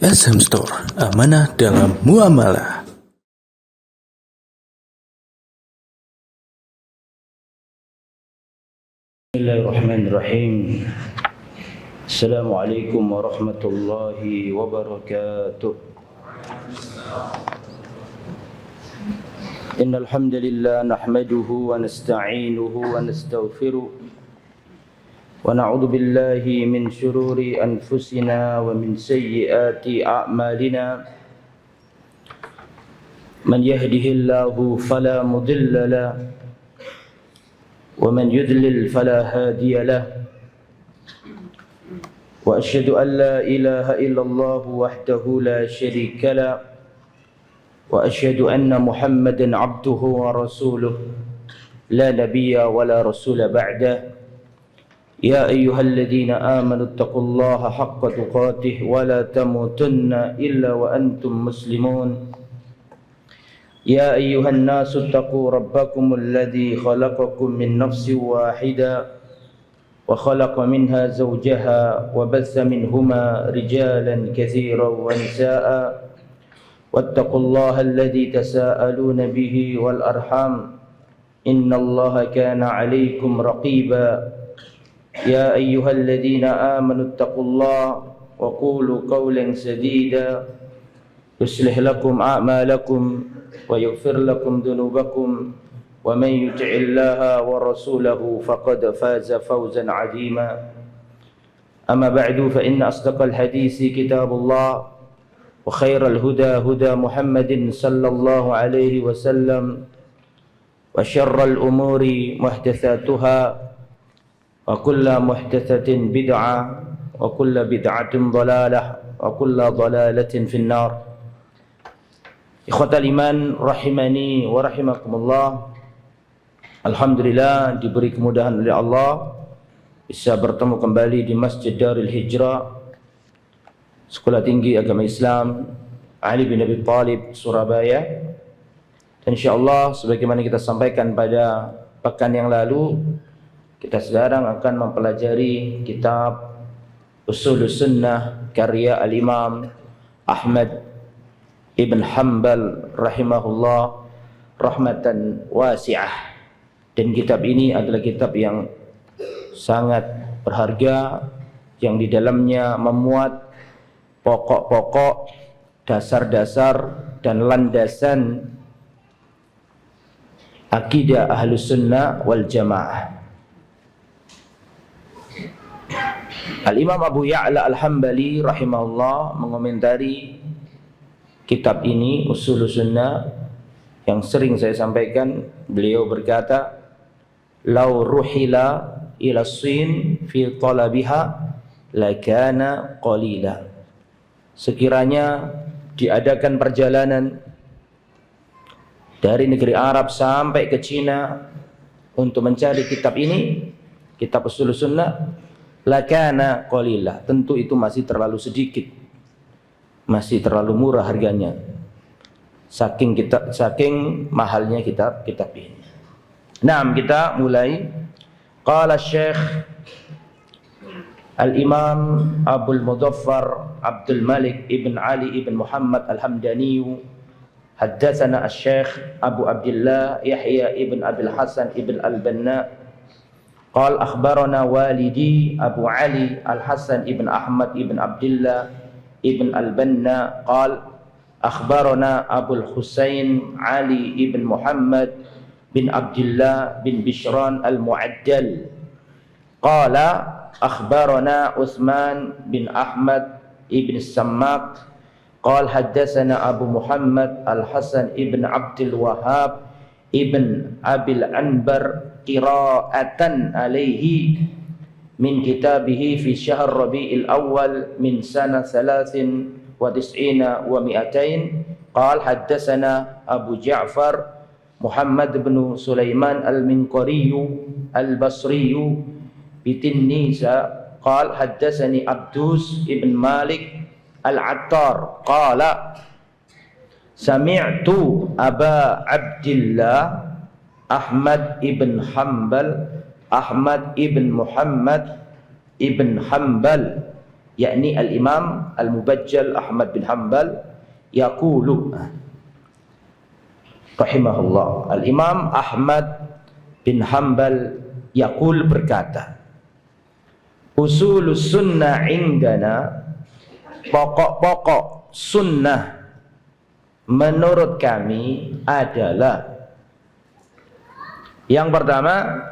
SM Store, amanah dalam muamalah. Bismillahirrahmanirrahim. Assalamualaikum warahmatullahi wabarakatuh. Innal hamdalillah nahmaduhu wa nasta'inuhu wa nastaghfiruh wa na'udzu billahi min shururi anfusina wa min sayyiati a'malina. Man yahdihillahu fala mudilla lahu ومن يضلل فلا هادي له وأشهد أن لا إله إلا الله وحده لا شريك له وأشهد أن محمدا عبده ورسوله لا نبي ولا رسول بعده. يا أيها الذين آمنوا اتقوا الله حق تقاته ولا تموتن إلا وأنتم مسلمون. يا أيها الناس اتقوا ربكم الذي خلقكم من نفس واحدة وخلق منها زوجها وبث منهما رجالا كثيرا ونساء واتقوا الله الذي تساءلون به والأرحام إن الله كان عليكم رقيبا. يا أيها الذين آمنوا اتقوا الله وقولوا قولا سديدا يصلح لكم أعمالكم ويغفر لكم ذنوبكم ومن يطع الله ورسوله فقد فاز فوزا عظيما. أما بعد فإن أصدق الحديث كتاب الله وخير الهدى هدى محمد صلى الله عليه وسلم وشر الأمور محدثاتها وكل محدثة بدعة وكل بدعة ضلالة وكل ضلالة في النار. Ikhwatal iman rahimani wa rahimakumullah. Alhamdulillah diberi kemudahan oleh Allah bisa bertemu kembali di Masjid Darul Hijrah, Sekolah Tinggi Agama Islam Ali bin Abi Thalib, Surabaya. Dan insyaallah sebagaimana kita sampaikan pada pekan yang lalu, kita sekarang akan mempelajari kitab Ushulus Sunnah karya Al-Imam Ahmad Ibn Hanbal rahimahullah rahmatan wasi'ah. Dan kitab ini adalah kitab yang sangat berharga, yang di dalamnya memuat pokok-pokok, dasar-dasar dan landasan akidah Ahlus Sunnah wal Jamaah. Al-Imam Abu Ya'la Al-Hambali rahimahullah mengomentari kitab ini Ushulus Sunnah yang sering saya sampaikan. Beliau berkata, "Lau ruhila ila Sin fi talabiha lakana qalila." Sekiranya diadakan perjalanan dari negeri Arab sampai ke Cina untuk mencari kitab ini, kitab Ushulus Sunnah, lakana qalila, tentu itu masih terlalu sedikit, masih terlalu murah harganya, saking mahalnya kitab ini. Nah, kita mulai. Qala Syekh Al-Imam Abdul Mudhaffar Abdul Malik Ibn Ali Ibn Muhammad Al-Hamdani, haddatsana Syekh Abu Abdullah Yahya Ibn Abil Hasan Ibn Al-Banna qala akhbarana walidi Abu Ali Al-Hasan Ibn Ahmad Ibn Abdullah Ibn Al-Banna qal akhbarana Abul Husain Ali ibn Muhammad bin Abdullah bin Bishran Al-Mu'addal qala akhbarana Uthman bin Ahmad ibn Sammak qal haddatsana Abu Muhammad Al-Hasan ibn Abdul Wahhab ibn Abil Anbar qira'atan alaihi min kitabihi fi syahr Rabi'il Awal min sana 93 wa 200 qal haddatsana Abu Ja'far Muhammad bin Sulaiman Al-Minqari Al-Basri bitinisa qal haddatsani Abdus ibn Malik Al-Attar qala sami'tu Aba Abdillah Ahmad ibn Hanbal Ahmad ibn Muhammad ibn Hanbal yakni al-Imam Al-Mubajjal Ahmad bin Hanbal yaqulu rahimahullah. Al-Imam Ahmad bin Hanbal yaqul berkata, usulus sunnah indana, pokok-pokok sunnah menurut kami adalah yang pertama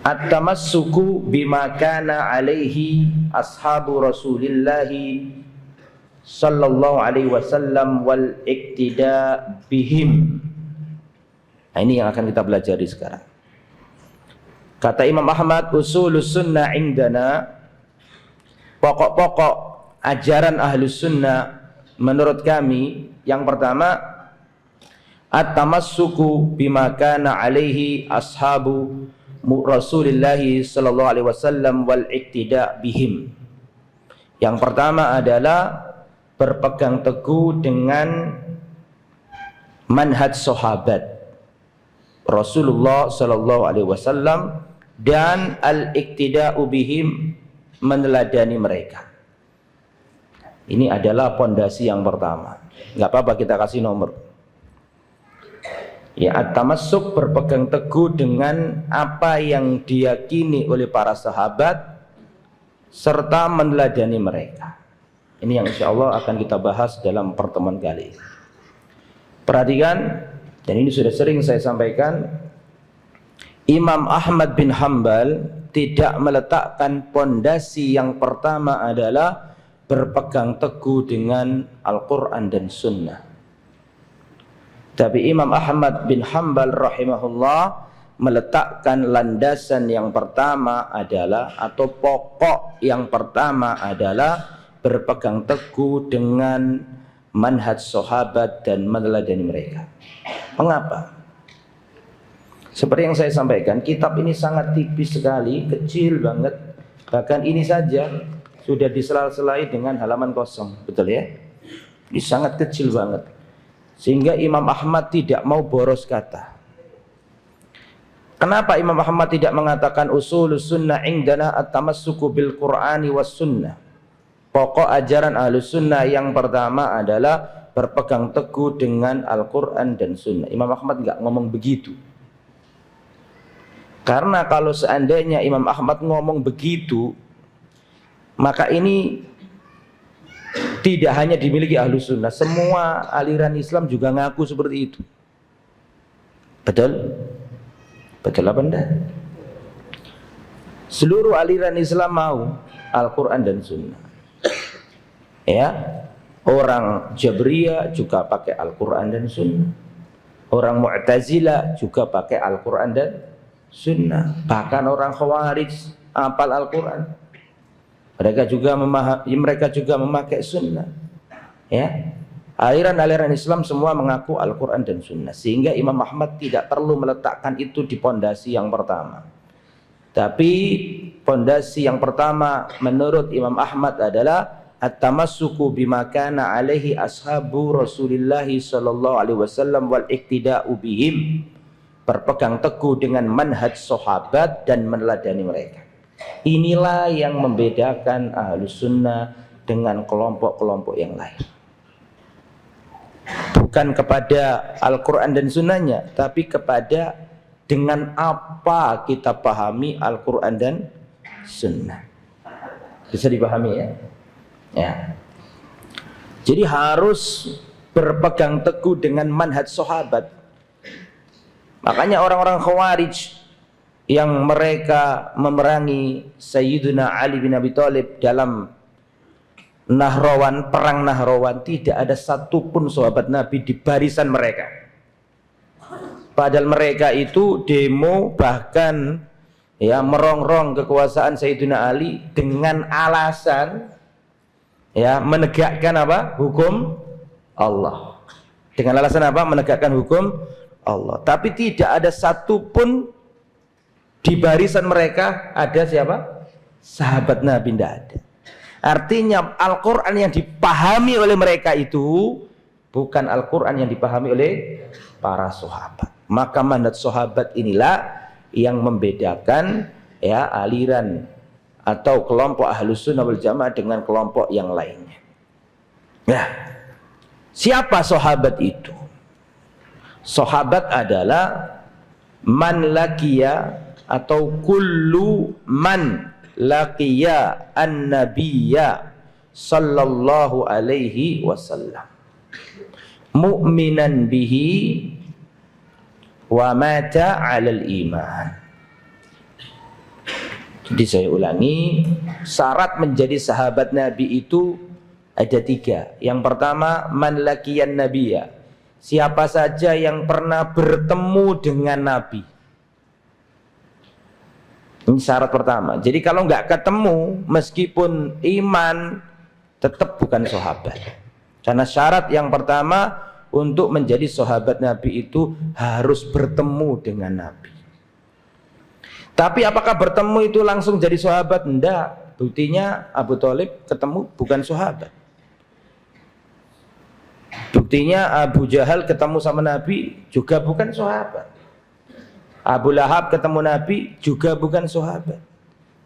at-tamassuku bima kana alaihi ashabu Rasulillah sallallahu alaihi wasallam wal iktida bihim. Nah, ini yang akan kita pelajari sekarang. Kata Imam Ahmad, usulus sunnah indana, pokok-pokok ajaran ahlus sunnah menurut kami, yang pertama at-tamassuku bima kana alaihi ashabu Rasulullah sallallahu alaihi wasallam wal iktida bihim. Yang pertama adalah berpegang teguh dengan manhaj sahabat Rasulullah sallallahu alaihi wasallam dan al-iktida'u bihim, meneladani mereka. Ini adalah pondasi yang pertama. Enggak apa-apa kita kasih nomor. Ya, at-tamassuk, berpegang teguh dengan apa yang diyakini oleh para sahabat serta meneladani mereka. Ini yang insya Allah akan kita bahas dalam pertemuan kali ini. Perhatikan, dan ini sudah sering saya sampaikan, Imam Ahmad bin Hanbal tidak meletakkan pondasi yang pertama adalah berpegang teguh dengan Al-Quran dan Sunnah. Tapi Imam Ahmad bin Hanbal rahimahullah meletakkan landasan yang pertama adalah, atau pokok yang pertama adalah berpegang teguh dengan manhaj sahabat dan meneladani mereka. Mengapa? Seperti yang saya sampaikan, kitab ini sangat tipis sekali, kecil banget. Bahkan ini saja sudah disela-selai dengan halaman kosong, betul ya? Ini sangat kecil banget. Sehingga Imam Ahmad tidak mau boros kata. Kenapa Imam Ahmad tidak mengatakan usulus sunnah indana at-tamassuku bil Qur'ani was sunnah? Pokok ajaran Ahlus Sunnah yang pertama adalah berpegang teguh dengan Al-Quran dan Sunnah. Imam Ahmad nggak ngomong begitu. Karena kalau seandainya Imam Ahmad ngomong begitu, maka ini tidak hanya dimiliki Ahlus Sunnah, semua aliran Islam juga ngaku seperti itu. Betul? Betul apa enggak? Seluruh aliran Islam mau Al-Quran dan Sunnah. Ya, orang Jabriyah juga pakai Al-Quran dan Sunnah. Orang Mu'tazilah juga pakai Al-Quran dan Sunnah. Bahkan orang Khawarij hafal Al-Quran. Mereka juga memakai Sunnah. Ya, aliran-aliran Islam semua mengaku Al-Quran dan Sunnah. Sehingga Imam Ahmad tidak perlu meletakkan itu di pondasi yang pertama. Tapi pondasi yang pertama menurut Imam Ahmad adalah at-tamassuku bima kana alaihi ashabu Rasulillah sallallahu alaihi wasallam wal iktida'u bihim, berpegang teguh dengan manhaj sahabat dan meneladani mereka. Inilah yang membedakan Ahlus Sunnah dengan kelompok-kelompok yang lain. Bukan kepada Al-Quran dan Sunnahnya, tapi kepada dengan apa kita pahami Al-Quran dan Sunnah. Bisa dipahami ya? Ya. Jadi harus berpegang teguh dengan manhaj sahabat. Makanya orang-orang Khawarij yang mereka memerangi Sayyidina Ali bin Abi Thalib dalam Nahrawan, perang Nahrawan, tidak ada satupun sahabat Nabi di barisan mereka. Padahal mereka itu demo, bahkan ya merongrong kekuasaan Sayyidina Ali dengan alasan ya menegakkan apa? Hukum Allah. Dengan alasan apa? Menegakkan hukum Allah. Tapi tidak ada satupun di barisan mereka ada siapa? Sahabat Nabi, tidak ada. Artinya Al-Quran yang dipahami oleh mereka itu bukan Al-Quran yang dipahami oleh para sahabat. Maka manhaj sahabat inilah yang membedakan ya aliran atau kelompok Ahlus Sunnah wal Jamaah dengan kelompok yang lainnya. Nah, siapa sahabat itu? Sahabat adalah man laqiya atau kullu man laqiya an-nabiyya sallallahu alaihi wasallam mu'minan bihi wa mata 'alal iman. Jadi saya ulangi, syarat menjadi sahabat Nabi itu ada 3. Yang pertama, man laqiyan nabiyya, siapa saja yang pernah bertemu dengan Nabi. Ini syarat pertama. Jadi kalau nggak ketemu, meskipun iman, tetap bukan sahabat. Karena syarat yang pertama untuk menjadi sahabat Nabi itu harus bertemu dengan Nabi. Tapi apakah bertemu itu langsung jadi sahabat? Enggak. Buktinya Abu Thalib ketemu bukan sahabat. Buktinya Abu Jahal ketemu sama Nabi juga bukan sahabat. Abu Lahab ketemu Nabi juga bukan sahabat.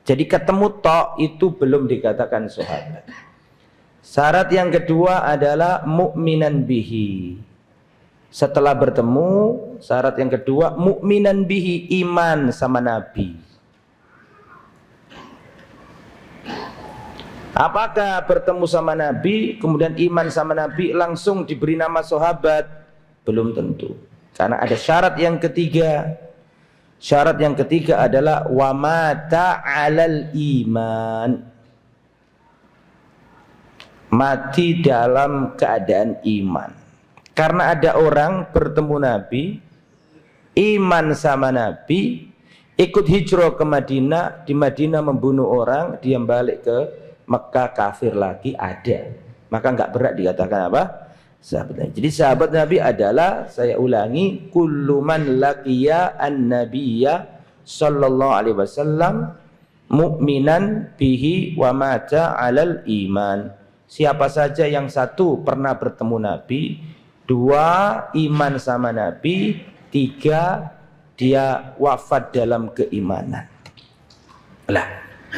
Jadi ketemu tok itu belum dikatakan sahabat. Syarat yang kedua adalah mu'minan bihi. Setelah bertemu, syarat yang kedua mu'minan bihi, iman sama Nabi. Apakah bertemu sama Nabi kemudian iman sama Nabi langsung diberi nama sahabat? Belum tentu. Karena ada syarat yang ketiga. Syarat yang ketiga adalah wa mata 'alal iman. Mati dalam keadaan iman. Karena ada orang bertemu Nabi, iman sama Nabi, ikut hijrah ke Madinah, di Madinah membunuh orang, dia balik ke Mekah kafir lagi, ada. Maka nggak berat dikatakan apa? Sahabat Nabi. Jadi sahabat Nabi adalah, saya ulangi, kullu man laqiya an-nabiyya sallallahu alaihi wasallam mu'minan bihi wa mata 'alal iman. Siapa saja yang satu pernah bertemu Nabi, 2 iman sama Nabi, 3 dia wafat dalam keimanan. Lah,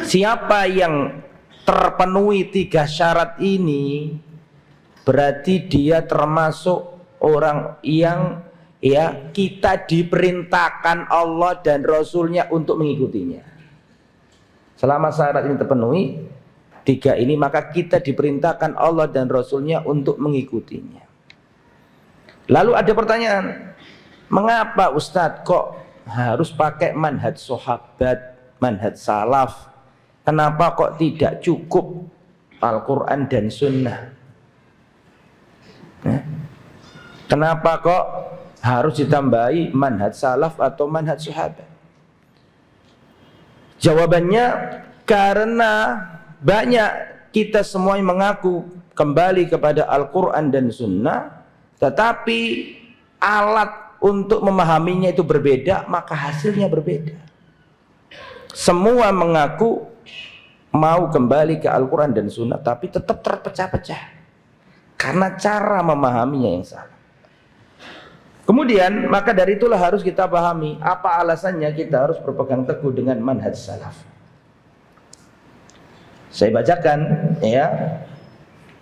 siapa yang terpenuhi 3 syarat ini, berarti dia termasuk orang yang kita diperintahkan Allah dan Rasulnya untuk mengikutinya. Selama syarat ini terpenuhi 3 ini, maka kita diperintahkan Allah dan Rasulnya untuk mengikutinya. Lalu ada pertanyaan, mengapa Ustadz kok harus pakai manhaj sahabat, manhaj salaf? Kenapa kok tidak cukup Al-Quran dan Sunnah? Kenapa kok harus ditambahi manhaj salaf atau manhaj sahabat? Jawabannya, karena banyak kita semua yang mengaku kembali kepada Al-Quran dan Sunnah, tetapi alat untuk memahaminya itu berbeda, maka hasilnya berbeda. Semua mengaku mau kembali ke Al-Quran dan Sunnah, tapi tetap terpecah-pecah karena cara memahaminya yang salah. Kemudian, maka dari itulah harus kita pahami apa alasannya kita harus berpegang teguh dengan manhaj salaf. Saya bacakan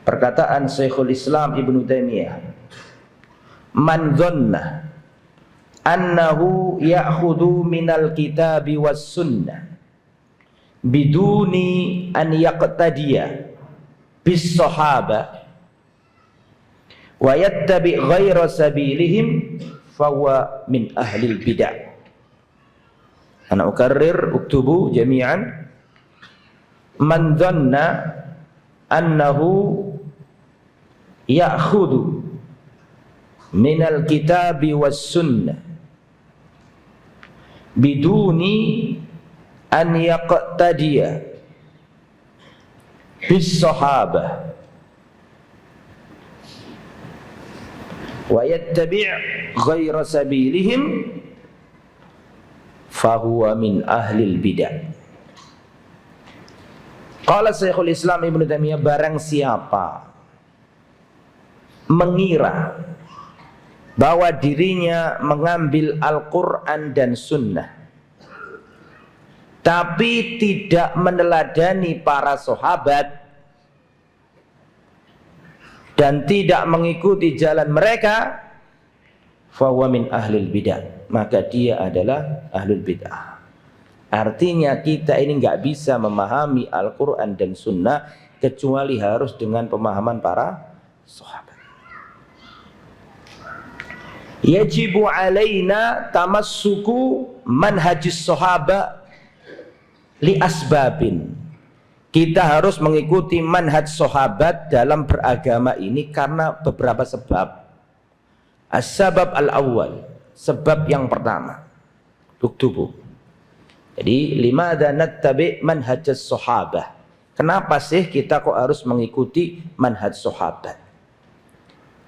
perkataan Syekhul Islam Ibnu Taimiyah. Man dhanna annahu ya'khudhu minal kitabi was sunnah biduni an yaqtadiya bis sahaba wa yattabi ghaira sabilihim fahuwa min ahlil bid'ah. Ana ukarrir, uktubu jami'an. Man dhanna annahu ya'khudhu minal kitabi was sunnah biduni an yaqtadiya bis sahabah wa yattabi' ghaira sabilihim fahuwa min ahlil bid'ah. Qala Syekhul Islam Ibnu Taimiyah, barang siapa mengira bahwa dirinya mengambil Al-Quran dan Sunnah tapi tidak meneladani para sahabat dan tidak mengikuti jalan mereka, fahuwa min ahlil bidah, maka dia adalah ahlul bid'ah. Artinya kita ini nggak bisa memahami Al-Quran dan Sunnah kecuali harus dengan pemahaman para sahabat. Yajibu alaina tamassuku manhajis sahaba li asbabin. Kita harus mengikuti manhaj sahabat dalam beragama ini karena beberapa sebab. As-sabab al-awwal, sebab yang pertama. Uktubu. Jadi limadha nattabi manhajus sahabah. Kenapa sih kita kok harus mengikuti manhaj sahabat?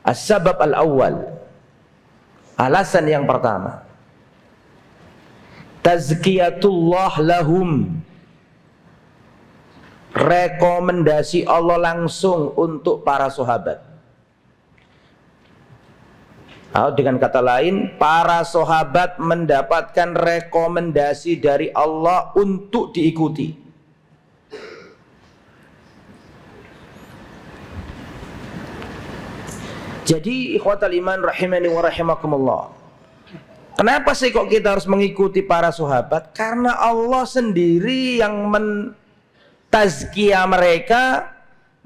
As-sabab al-awwal. Alasan yang pertama. Tazkiyatullah lahum. Rekomendasi Allah langsung untuk para sahabat. Atau dengan kata lain, para sahabat mendapatkan rekomendasi dari Allah untuk diikuti. Jadi ikhwatal iman rahimani wa rahimakumullah, kenapa sih kok kita harus mengikuti para sahabat? Karena Allah sendiri yang mentazkiyah mereka,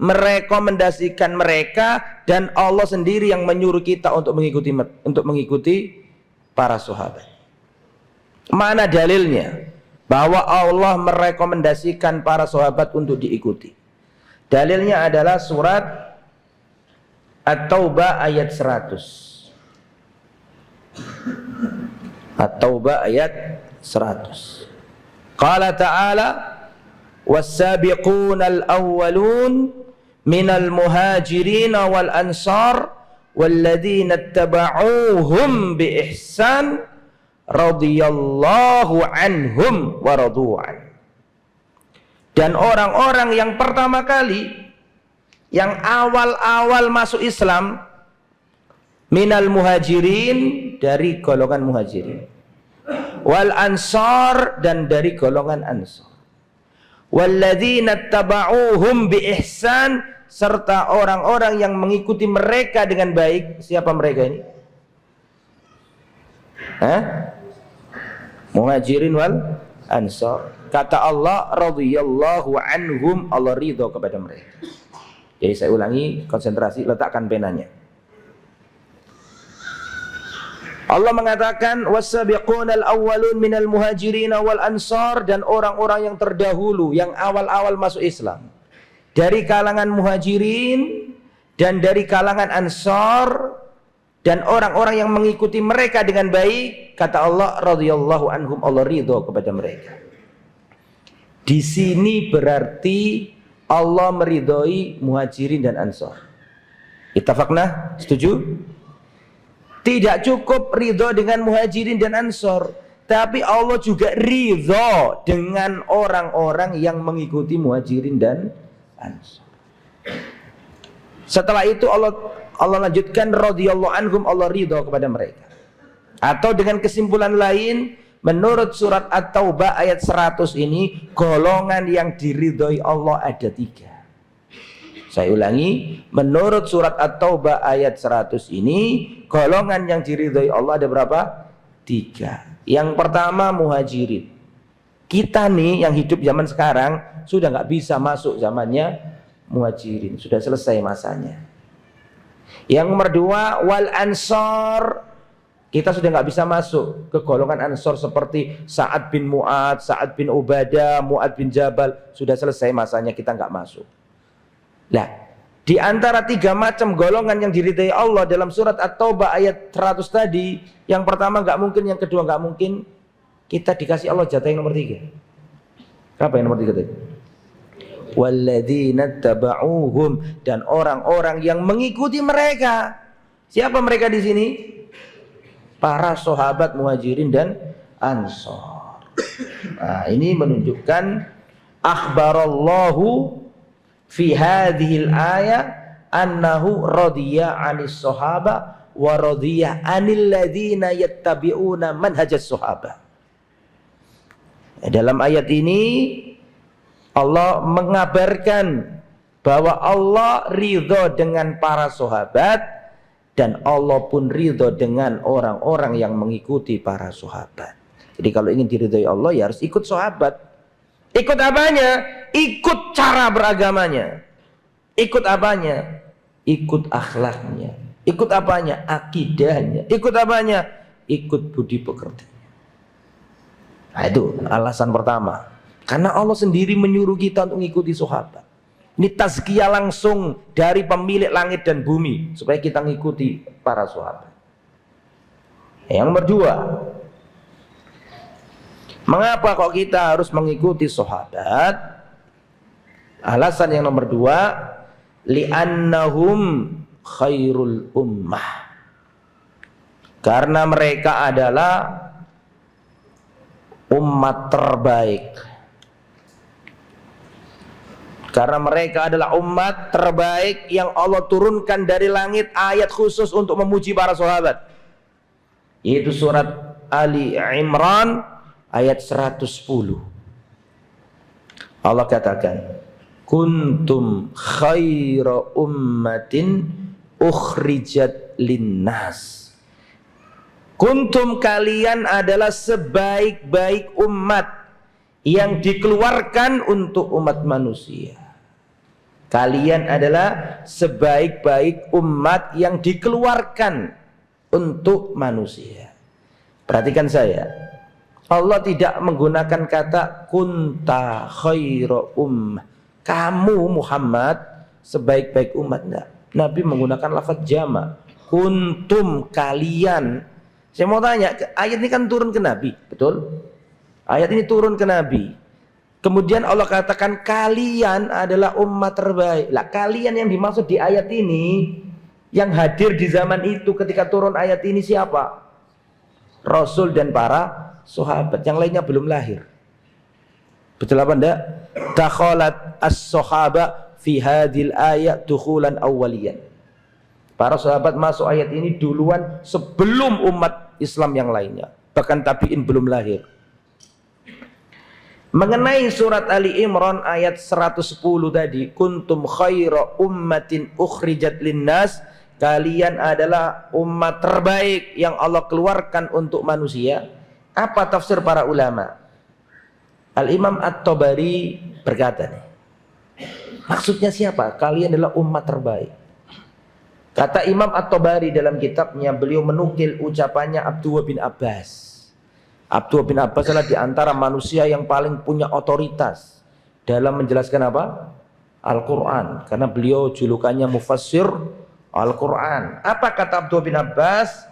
merekomendasikan mereka, dan Allah sendiri yang menyuruh kita untuk mengikuti para sahabat. Mana dalilnya bahwa Allah merekomendasikan para sahabat untuk diikuti? Dalilnya adalah surat At-Taubah ayat 100. At-Taubah ayat 100. Qala ta'ala was-sabiqunal awwalun minal muhajirin wal ansar walladzina ittaba'uuhum bi ihsan radhiyallahu anhum wa radu'an. Dan orang-orang yang pertama kali, yang awal-awal masuk Islam, minal muhajirin, dari golongan muhajirin, wal ansar, dan dari golongan ansar, walladzina ittaba'uuhum bi ihsan, serta orang-orang yang mengikuti mereka dengan baik. Siapa mereka ini? Muhajirin wal ansar. Kata Allah radhiyallahu anhum, Allah ridho kepada mereka. Jadi saya ulangi, konsentrasi, letakkan penanya. Allah mengatakan was-sabiqunal awwalun minal muhajirin wal ansar, dan orang-orang yang terdahulu, yang awal-awal masuk Islam, dari kalangan muhajirin dan dari kalangan ansar, dan orang-orang yang mengikuti mereka dengan baik. Kata Allah radhiyallahu anhum, Allah ridho kepada mereka. Di sini berarti Allah meridhoi muhajirin dan ansar. Ittafaqna? Setuju? Tidak cukup ridho dengan muhajirin dan ansar, tapi Allah juga ridho dengan orang-orang yang mengikuti muhajirin dan ansar. Setelah itu Allah lanjutkan radhiyallahu anhum, Allah ridho kepada mereka. Atau dengan kesimpulan lain, menurut surat At-Taubah ayat 100 ini, golongan yang diridhoi Allah ada 3. Saya ulangi, menurut surat At-Taubah ayat 100 ini, golongan yang diridhoi Allah ada berapa? 3. Yang pertama muhajirin. Kita nih yang hidup zaman sekarang sudah nggak bisa masuk zamannya muhajirin, sudah selesai masanya. Yang nomor 2 wal ansar. Kita sudah nggak bisa masuk ke golongan ansar seperti Sa'ad bin Mu'ad, Sa'ad bin Ubadah, Mu'ad bin Jabal. Sudah selesai masanya, kita nggak masuk. Nah, di antara 3 macam golongan yang diridhai Allah dalam surat At-Taubah ayat 100 tadi, yang pertama nggak mungkin, yang kedua nggak mungkin, kita dikasih Allah jatah yang nomor 3. Apa yang nomor 3 tadi? Walladzina taba'uhum, dan orang-orang yang mengikuti mereka. Siapa mereka di sini? Para sahabat muhajirin dan ansar. Nah, ini menunjukkan akhbarallahu fi hadhil ayat annahu radiya 'anis sahaba wa radiya 'anil ladzina yattabi'una manhajas sahaba. Dalam ayat ini Allah mengabarkan bahwa Allah ridho dengan para sahabat dan Allah pun ridho dengan orang-orang yang mengikuti para sahabat. Jadi kalau ingin diridhoi Allah ya harus ikut sahabat. Ikut apanya? Ikut cara beragamanya. Ikut apanya? Ikut akhlaknya. Ikut apanya? Akidahnya. Ikut apanya? Ikut budi pekertinya. Nah, itu alasan pertama. Karena Allah sendiri menyuruh kita untuk mengikuti sahabat. Ini tazkiyah langsung dari pemilik langit dan bumi supaya kita mengikuti para sahabat. Yang kedua, mengapa kok kita harus mengikuti sahabat? Alasan yang nomor dua, li'annahum khairul ummah. Karena mereka adalah umat terbaik. Karena mereka adalah umat terbaik yang Allah turunkan dari langit ayat khusus untuk memuji para sahabat. Yaitu surat Ali Imran ayat 110. Allah katakan, kuntum khaira ummatin ukhrijat linnas. Kuntum, kalian adalah sebaik-baik umat yang dikeluarkan untuk umat manusia. Kalian adalah sebaik-baik umat yang dikeluarkan untuk manusia. Perhatikan saya, Allah tidak menggunakan kata kunta khaira ummah. Kamu Muhammad sebaik-baik umat. Enggak. Nabi menggunakan lafaz jama. Kuntum, kalian. Saya mau tanya, ayat ini kan turun ke Nabi, betul? Ayat ini turun ke Nabi. Kemudian Allah katakan kalian adalah umat terbaik. Lah, kalian yang dimaksud di ayat ini, yang hadir di zaman itu ketika turun ayat ini siapa? Rasul dan para sahabat. Yang lainnya belum lahir. Betul apa enggak? Dakhalat as-sahaba fi hadhil ayat dukhulan awwaliyan. Para sahabat masuk ayat ini duluan sebelum umat Islam yang lainnya. Bahkan tabi'in belum lahir. Mengenai surat Ali Imran ayat 110 tadi, kuntum khaira ummatin ukhrijat linnas, kalian adalah umat terbaik yang Allah keluarkan untuk manusia. Apa tafsir para ulama? Al-Imam At-Tabari berkata nih, maksudnya siapa? Kalian adalah umat terbaik. Kata Imam At-Tabari dalam kitabnya, beliau menukil ucapannya Abdullah bin Abbas. Abdullah bin Abbas adalah di antara manusia yang paling punya otoritas dalam menjelaskan apa? Al-Quran. Karena beliau julukannya mufassir Al-Quran. Apa kata Abdullah bin Abbas?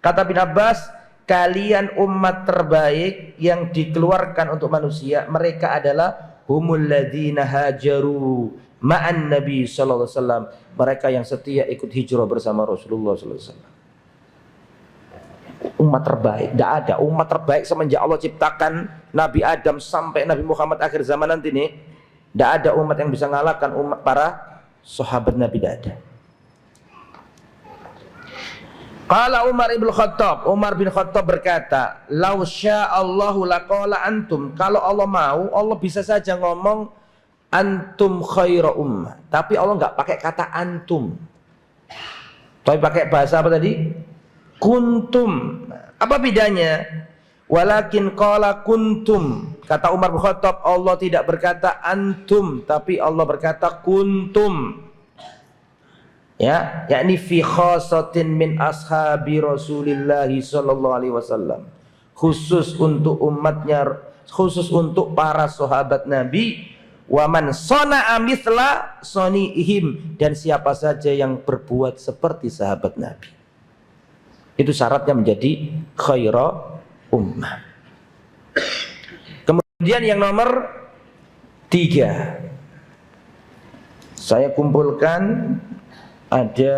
Kata bin Abbas, kalian umat terbaik yang dikeluarkan untuk manusia. Mereka adalah humul ladzina hajaru ma'an Nabi sallallahu alaihi wasallam. Mereka yang setia ikut hijrah bersama Rasulullah sallallahu alaihi wasallam. Umat terbaik, tidak ada umat terbaik semenjak Allah ciptakan Nabi Adam sampai Nabi Muhammad akhir zaman nanti nih, tidak ada umat yang bisa mengalahkan umat para sahabat Nabi, tidak ada. Qala Umar ibn Khattab, Umar bin Khattab berkata, "Lau sya'allahu laqala antum." Kalau Allah mau, Allah bisa saja ngomong antum khaira ummah. Tapi Allah enggak pakai kata antum. Tapi pakai bahasa apa tadi? Kuntum. Apa bedanya? Walakin qala kuntum. Kata Umar bin Khattab, Allah tidak berkata antum, tapi Allah berkata kuntum. Ya, yakni fi khasatin min ashabi Rasulillah sallallahu alaihi wasallam. Khusus untuk umatnya, khusus untuk para sahabat Nabi. Wa man sana'a mithla sani'ihim, dan siapa saja yang berbuat seperti sahabat Nabi. Itu syaratnya menjadi khaira ummah. Kemudian yang nomor 3, saya kumpulkan ada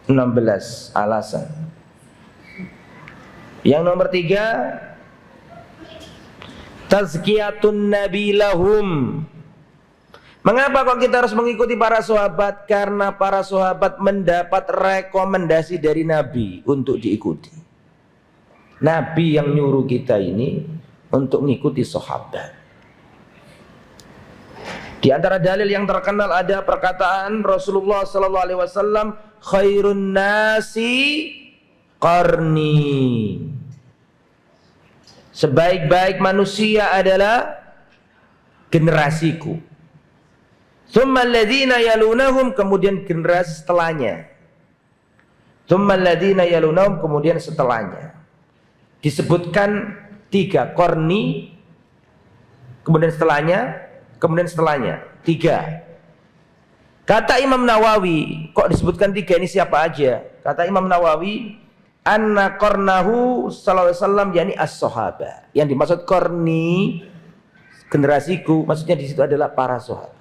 16 alasan. Yang nomor 3, tazkiyatun nabi lahum. Mengapa kok kita harus mengikuti para sahabat? Karena para sahabat mendapat rekomendasi dari Nabi untuk diikuti. Nabi yang nyuruh kita ini untuk mengikuti sahabat. Di antara dalil yang terkenal ada perkataan Rasulullah sallallahu alaihi wasallam, khairun nasi qarni. Sebaik-baik manusia adalah generasiku. Tsumma alladziina yalunahum, kemudian generasi setelahnya. Tsumma alladziina yalunahum, kemudian setelahnya. Disebutkan 3, qarni, kemudian setelahnya 3. Kata Imam Nawawi, kok disebutkan 3 ini siapa aja? Kata Imam Nawawi, anna qarnahu sallallahu alaihi wasallam yakni as-sahabah. Yang dimaksud qarni, generasiku, maksudnya di situ adalah para sahabat.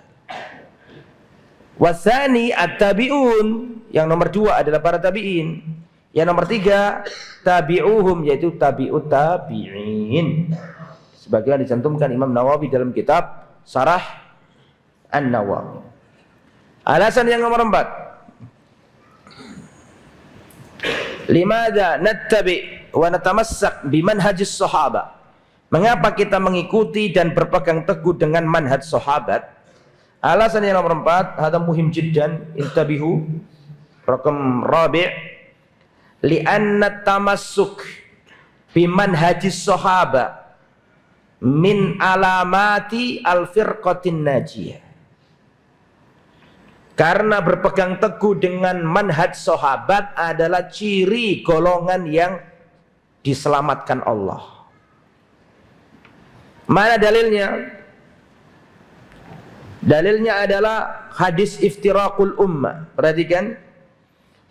Wasani at-tabi'un, yang nomor 2 adalah para tabi'in. Yang nomor 3 tabi'uhum, yaitu tabi'ut tabi'in. Sebagaimana dicantumkan Imam Nawawi dalam kitab Syarah An-Nawawi. Alasan yang nomor 4, limadha nattabi wa natamassak bimanhajis sahabah. Mengapa kita mengikuti dan berpegang teguh dengan manhaj sahabat? Alasan yang nomor 4, hadza muhim jiddan, intabihu. Raqam rabi', li'anna tamassuk bimanhajis sahabah min alamati al-firqatin najiyah. Karena berpegang teguh dengan manhaj sahabat adalah ciri golongan yang diselamatkan Allah. Mana dalilnya? Dalilnya adalah hadis iftiraqul ummah. Perhatikan.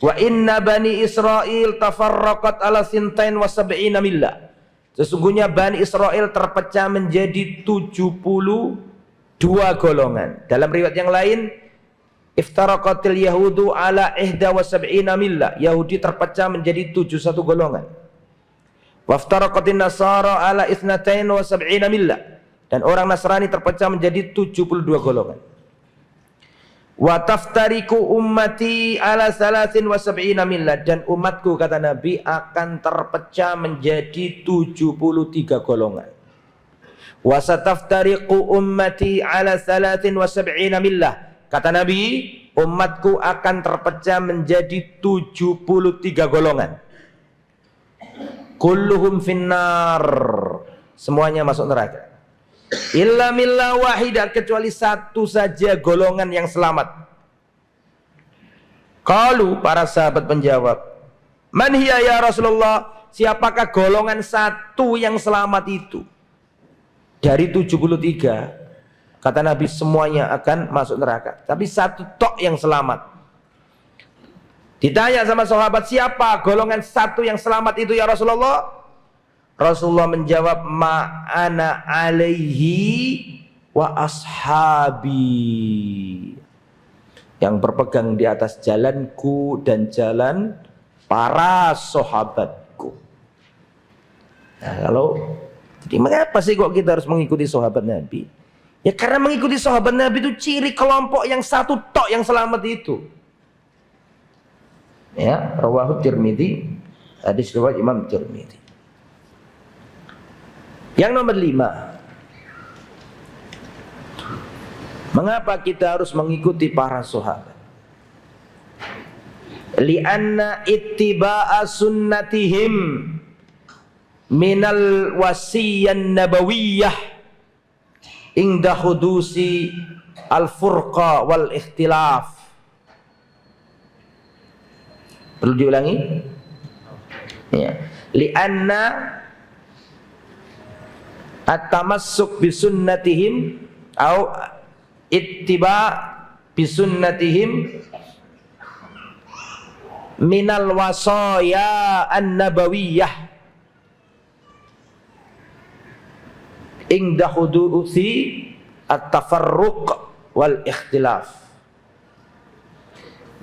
Wa inna bani Israel tafarraqat ala sintain wa sab'ina millah. Sesungguhnya Bani Israel terpecah menjadi 72 golongan. Dalam riwayat yang lain, iftaraqatil yahudu ala 71 millah. Yahudi terpecah menjadi 71 golongan. Waftaraqatin nasara ala 72 millah. Dan orang Nasrani terpecah menjadi 72 golongan. Wa taftariku ummati ala 73 millah, dan umatku, kata Nabi, akan terpecah menjadi 73 golongan. Wa sataftariqu ummati ala 73 millah, kata Nabi, umatku akan terpecah menjadi 73 golongan. Kulluhum finnar, semuanya masuk neraka. Illa millah wahidah, kecuali satu saja golongan yang selamat. Qalu, para sahabat menjawab, man hiya ya Rasulullah, siapakah golongan satu yang selamat itu? Dari 73, kata Nabi, semuanya akan masuk neraka, tapi satu tok yang selamat. Ditanya sama sahabat, siapa golongan satu yang selamat itu ya Rasulullah? Rasulullah menjawab, ma'ana alaihi wa ashabi, yang berpegang di atas jalanku dan jalan para sahabatku. Nah, jadi mengapa sih kok kita harus mengikuti sahabat Nabi? Ya karena mengikuti sahabat Nabi itu ciri kelompok yang satu tok yang selamat itu. Ya, rawahu Tirmidzi, hadis riwayat Imam Tirmidzi. Yang nomor 5, mengapa kita harus mengikuti para sahabat? Li'anna ittiba'a sunnatihim minal wasiyyan nabawiyah inda hudusi al-furqa wal ikhtilaf. Perlu diulangi? Ya. Li'anna at-tamassuk bisunnatihim atau ittiba bisunnatihim minal wasaya an-nabawiyah inda hudusi at-tafarruq wal ikhtilaf.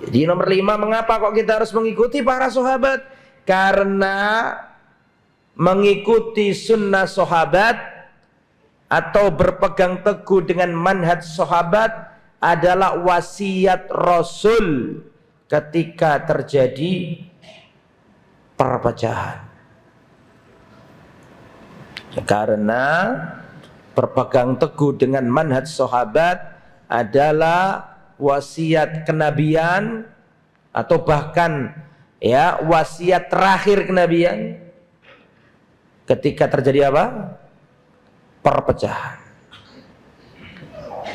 Jadi nomor 5, mengapa kok kita harus mengikuti para sahabat? Karena mengikuti sunnah sahabat atau berpegang teguh dengan manhaj sahabat adalah wasiat Rasul ketika terjadi perpecahan. Karena berpegang teguh dengan manhaj sahabat adalah wasiat kenabian atau bahkan ya wasiat terakhir kenabian ketika terjadi apa? Perpecahan.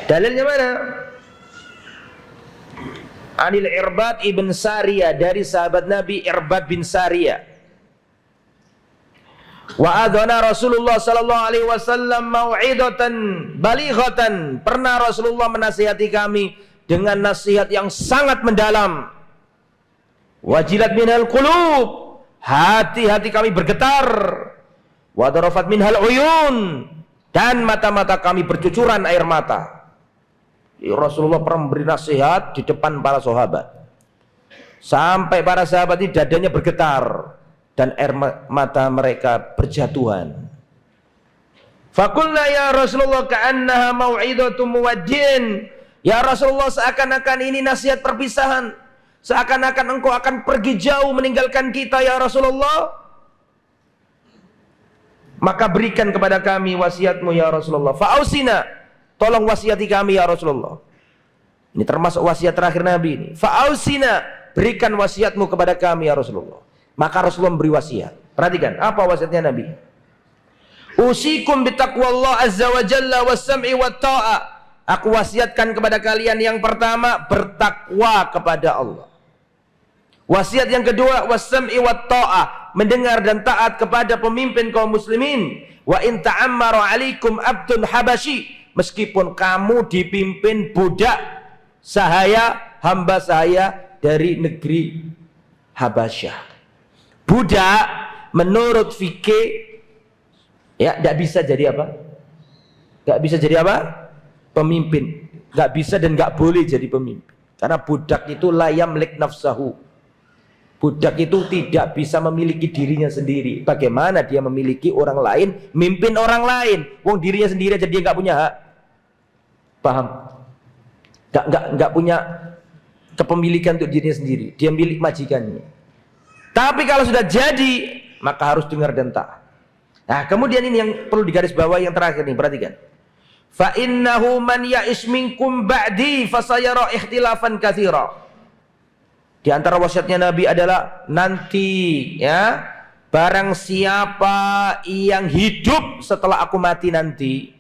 Dalilnya mana? Anil Irbad ibn Sariyah, dari sahabat Nabi Irbad bin Sariyah. Wa adhana Rasulullah sallallahu alaihi wasallam mau'idatan balighatan. Pernah Rasulullah menasihati kami dengan nasihat yang sangat mendalam. Wajilat minhal qulub, hati-hati kami bergetar. Wa darafat minhal uyun, dan mata-mata kami bercucuran air mata. Rasulullah pernah memberi nasihat di depan para sahabat sampai para sahabat ini dadanya bergetar dan air mata mereka berjatuhan. Faqulna ya Rasulullah ka'annaha mau'idatu muwaddi'in. Ya Rasulullah, seakan-akan ini nasihat perpisahan, seakan-akan engkau akan pergi jauh meninggalkan kita ya Rasulullah. Maka berikan kepada kami wasiatmu ya Rasulullah. Fa'ausina, tolong wasiati kami ya Rasulullah. Ini termasuk wasiat terakhir Nabi ini. Fa'ausina, berikan wasiatmu kepada kami ya Rasulullah. Maka Rasulullah memberi wasiat. Perhatikan, apa wasiatnya Nabi? Usikum bitaqwallah azza wa jalla was-sam'i wat-ta'a. Aku wasiatkan kepada kalian yang pertama, bertakwa kepada Allah. Wasiat yang kedua, was-sam'i wat-ta'a, mendengar dan taat kepada pemimpin kaum muslimin. Wa in ta'ammara 'alaikum 'abdun habasyi, meskipun kamu dipimpin budak sahaya, hamba saya dari negeri Habasyah. Budak menurut fikih ya tidak bisa jadi apa? Tidak bisa jadi apa? Pemimpin. Tidak bisa dan tidak boleh jadi pemimpin. Karena budak itu la yamlik nafsahu. Budak itu tidak bisa memiliki dirinya sendiri. Bagaimana dia memiliki orang lain, mimpin orang lain? Wong dirinya sendiri aja dia nggak punya hak. Paham? Nggak punya kepemilikan untuk dirinya sendiri. Dia milik majikannya. Tapi kalau sudah jadi, maka harus dengar dan taat. Nah, kemudian ini yang perlu digarisbawahi yang terakhir nih, perhatikan. Fa innahu man ya'ish minkum ba'di fasayara ikhtilafan katsira. Di antara wasiatnya Nabi adalah nanti ya, barang siapa yang hidup setelah aku mati nanti,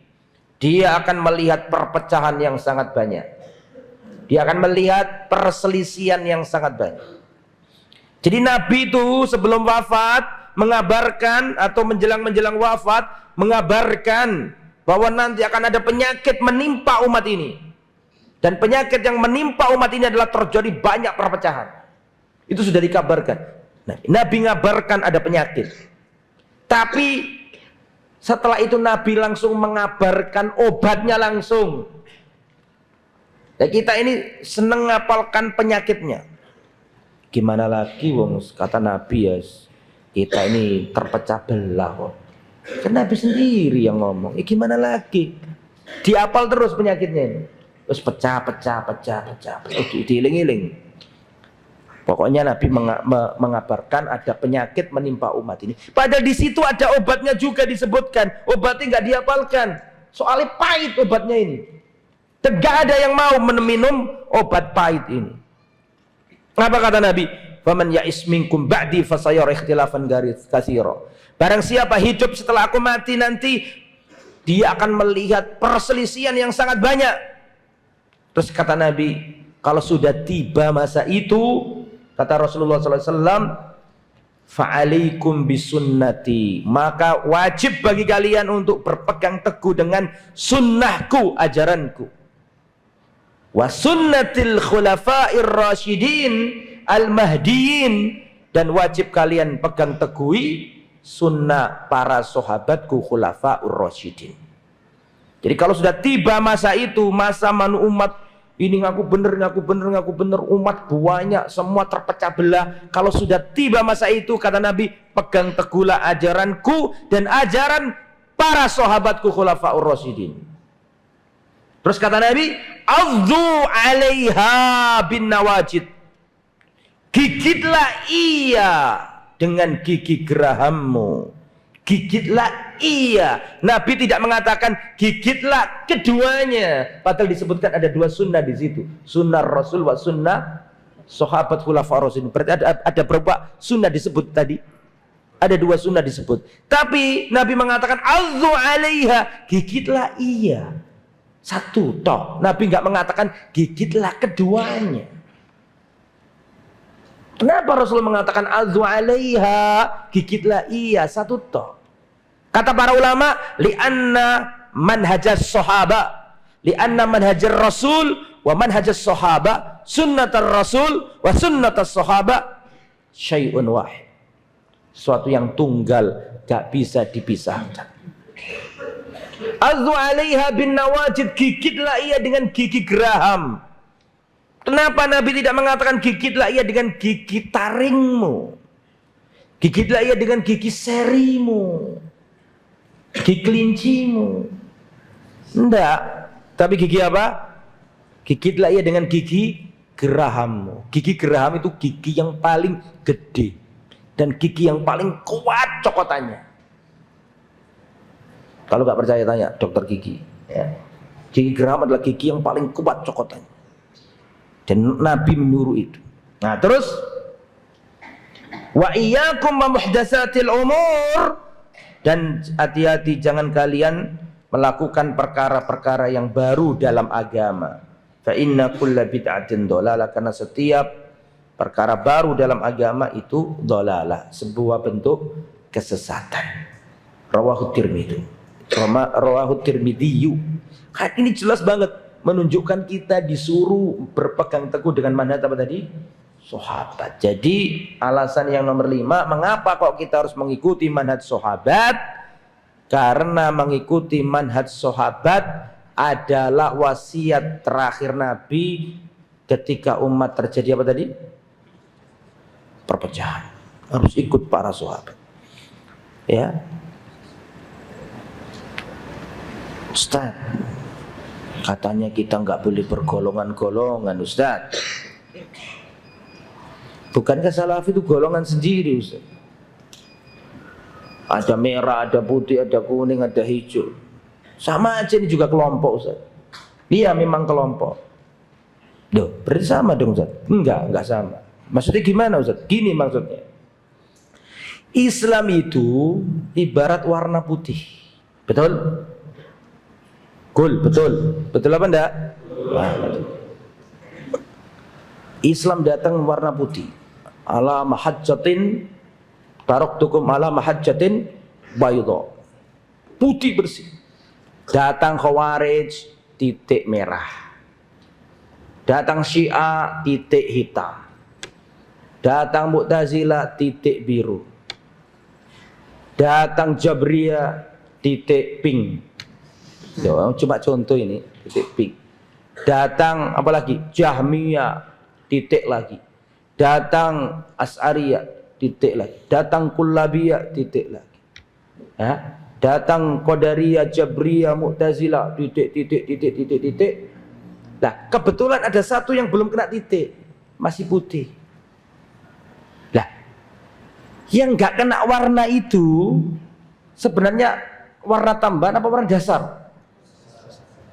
dia akan melihat perpecahan yang sangat banyak. Dia akan melihat perselisihan yang sangat banyak. Jadi Nabi itu sebelum wafat mengabarkan atau menjelang wafat mengabarkan bahwa nanti akan ada penyakit menimpa umat ini. Dan penyakit yang menimpa umat ini adalah terjadi banyak perpecahan. Itu sudah dikabarkan. Nah, Nabi mengabarkan ada penyakit. Tapi setelah itu Nabi langsung mengabarkan obatnya langsung. Ya, kita ini seneng ngapalkan penyakitnya. Gimana lagi wong kata Nabi ya, kita ini terpecah belah kok. Kan Nabi sendiri yang ngomong. Gimana lagi? Diapal terus penyakitnya ini. Terus pecah. Diiling-iling. Pokoknya Nabi mengabarkan ada penyakit menimpa umat ini. Padahal di situ ada obatnya juga disebutkan. Obatnya nggak dihafalkan. Soalnya pahit obatnya ini. Tidak ada yang mau minum obat pahit ini. Apa kata Nabi? Faman ya'is minkum ba'di fasayara ikhtilafan katsira. Barang siapa hidup setelah aku mati nanti, dia akan melihat perselisihan yang sangat banyak. Terus kata Nabi, kalau sudah tiba masa itu, kata Rasulullah SAW, fa'alaikum bisunnati, maka wajib bagi kalian untuk berpegang teguh dengan sunnahku, ajaranku. Wa sunnatil khulafa'ir rasyidin al-mahdiyin, dan wajib kalian pegang teguhi sunnah para sahabatku khulafa'ur rasyidin. Jadi kalau sudah tiba masa itu, masa umat ini ngaku bener, umat banyak, semua terpecah belah. Kalau sudah tiba masa itu, kata Nabi, pegang teguhlah ajaranku dan ajaran para sahabatku khulafa'ur rasyidin. Terus kata Nabi, "Adzu 'alaiha bin nawajid." Gigitlah ia dengan gigi gerahammu. Gigitlah iya. Nabi tidak mengatakan gigitlah keduanya. Padahal disebutkan ada dua sunnah di situ. Sunnah Rasul wa sunnah sahabat khulafaur rasyidin. Berarti ada berapa sunnah disebut tadi? Ada dua sunnah disebut. Tapi Nabi mengatakan adzu 'alaiha, gigitlah iya. Satu toh. Nabi enggak mengatakan gigitlah keduanya. Kenapa Rasul mengatakan adzu 'alaiha, gigitlah iya, satu toh? Kata para ulama, li'anna manhajas sahaba, li'anna manhajar rasul wa manhajas sahaba, sunnatar rasul wa sunnatas sahaba syai'un wahid. Suatu yang tunggal, gak bisa dipisahkan. Adzu 'alaiha bin nawajid, gigitlah ia dengan gigi geraham. Kenapa Nabi tidak mengatakan gigitlah ia dengan gigi taringmu, gigitlah ia dengan gigi serimu, gigi kelincimu? Enggak. Tapi gigi apa? Gigitlah ia dengan gigi gerahammu. Gigi geraham itu gigi yang paling gede dan gigi yang paling kuat cokotannya. Kalau nggak percaya tanya dokter gigi ya. Gigi geraham adalah gigi yang paling kuat cokotannya, dan Nabi menyuruh itu. Nah terus, wa iyyakum wa muhdatsatil umur, dan hati-hati jangan kalian melakukan perkara-perkara yang baru dalam agama. Fa inna kulla bid'atin dhalalah, karena setiap perkara baru dalam agama itu dhalalah, sebuah bentuk kesesatan. Rawahu Tirmidzi. Rawahu Tirmidzi. Ini jelas banget menunjukkan kita disuruh berpegang teguh dengan manhaj apa tadi? Sahabat. Jadi alasan yang nomor 5, mengapa kok kita harus mengikuti manhaj sahabat? Karena mengikuti manhaj sahabat adalah wasiat terakhir Nabi ketika umat terjadi apa tadi? Perpecahan. Harus ikut para sahabat. Ya. Ustaz, katanya kita nggak boleh bergolongan-golongan, Ustaz. Bukankah Salafi itu golongan sendiri, Ustaz? Ada merah, ada putih, ada kuning, ada hijau. Sama aja ini juga kelompok, Ustaz. Iya memang kelompok. Duh, berarti sama dong, Ustaz? Enggak sama. Maksudnya gimana, Ustaz? Gini maksudnya. Islam itu ibarat warna putih. Betul? Cool, betul. Betul apa enggak? Nah, betul. Islam datang warna putih. Ala mahajjatin taraktukum ala mahajjatin bayda. Putih bersih. Datang Khawarij, titik merah. Datang Syiah, titik hitam. Datang Mu'tazilah, titik biru. Datang Jabriyah, titik pink. Cuma contoh ini, titik pink. Datang apalagi? Jahmiyah, titik lagi. Datang Asy'ariyah, titik lagi. Datang Kullabiyah, titik lagi. Ya? Datang Qadariyah, Jabriyah, Mu'tazilah, titik. Nah, kebetulan ada satu yang belum kena titik, masih putih. Nah, yang nggak kena warna itu sebenarnya warna tambahan apa warna dasar?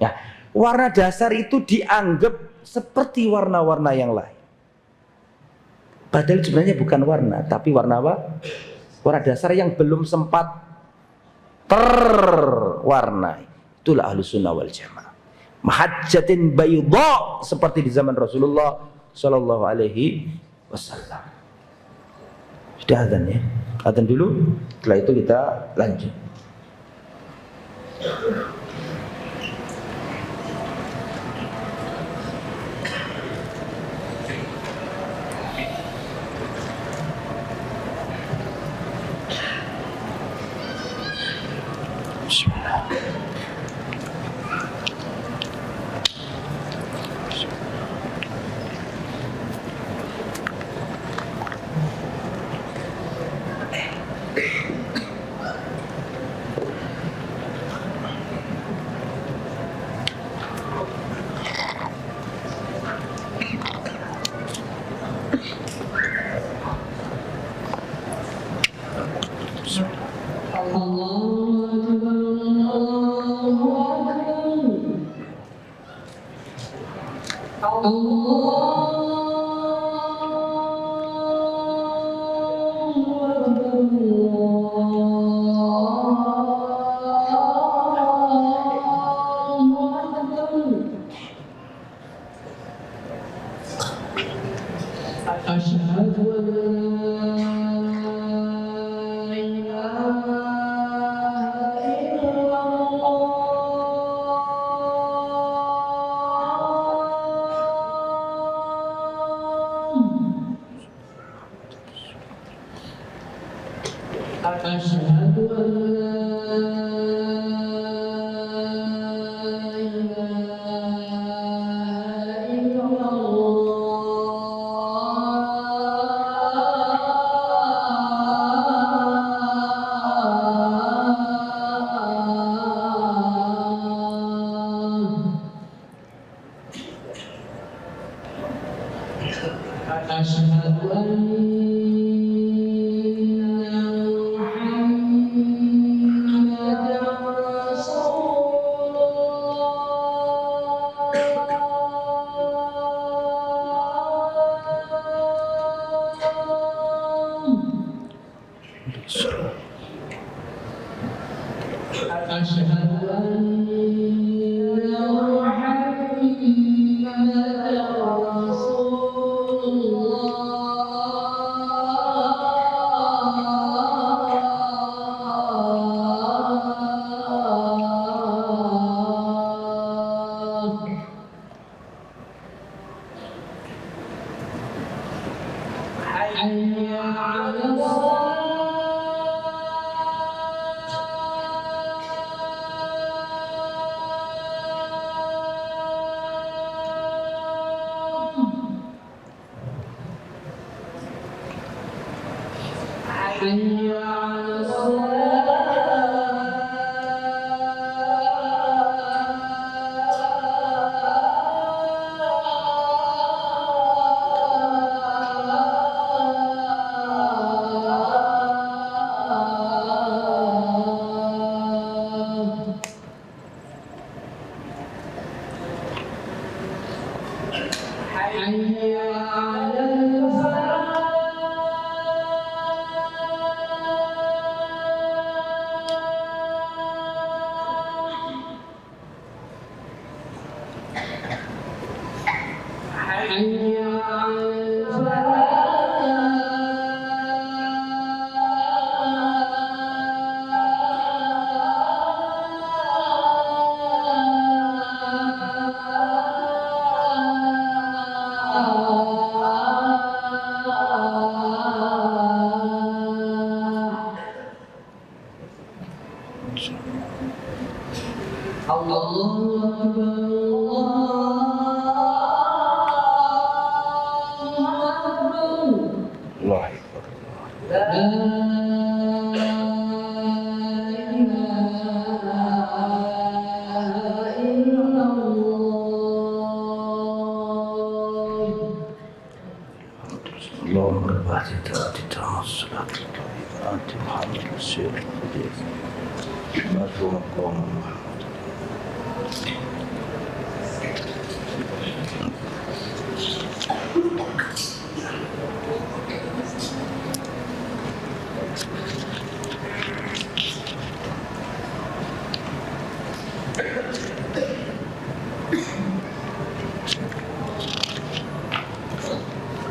Ya, warna dasar itu dianggap seperti warna-warna yang lain. Padahal sebenarnya bukan warna, tapi warna apa? Warna dasar yang belum sempat terwarnai. Itulah Ahlussunnah wal Jamaah. Mahajjatin bayda, seperti di zaman Rasulullah sallallahu alaihi wasallam. Sudah adzan ya? Adzan dulu, setelah itu kita lanjut. Bismillah.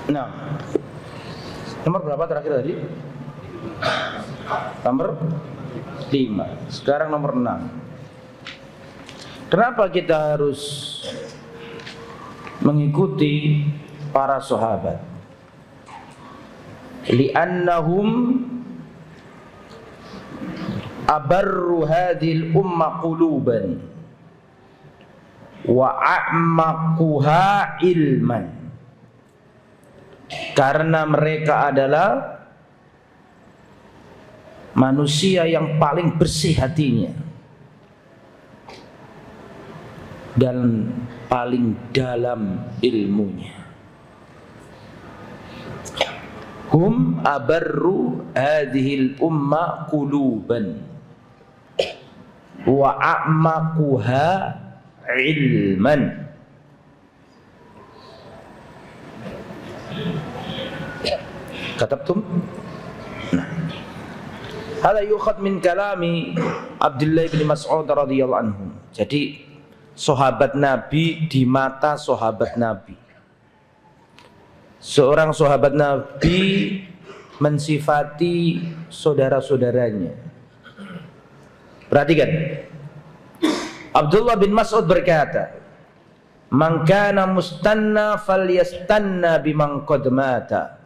Nah, nomor berapa terakhir tadi? Nomor 5. Sekarang nomor 6. Kenapa kita harus mengikuti para sahabat? Li'annahum abarru hadhil umma quluban wa a'maquha ilman. Karena mereka adalah manusia yang paling bersih hatinya dan paling dalam ilmunya. Hum abarru hadhil umma quluban wa a'maquha ilman. Katabtum? Nah. Hada yukhad min kalami Abdullah bin Mas'ud radhiyallahu anhu. Jadi sahabat Nabi di mata sahabat Nabi. Seorang sahabat Nabi mensifati saudara-saudaranya. Perhatikan. Abdullah bin Mas'ud berkata, "Man kana mustanna falyastanna biman qad mata."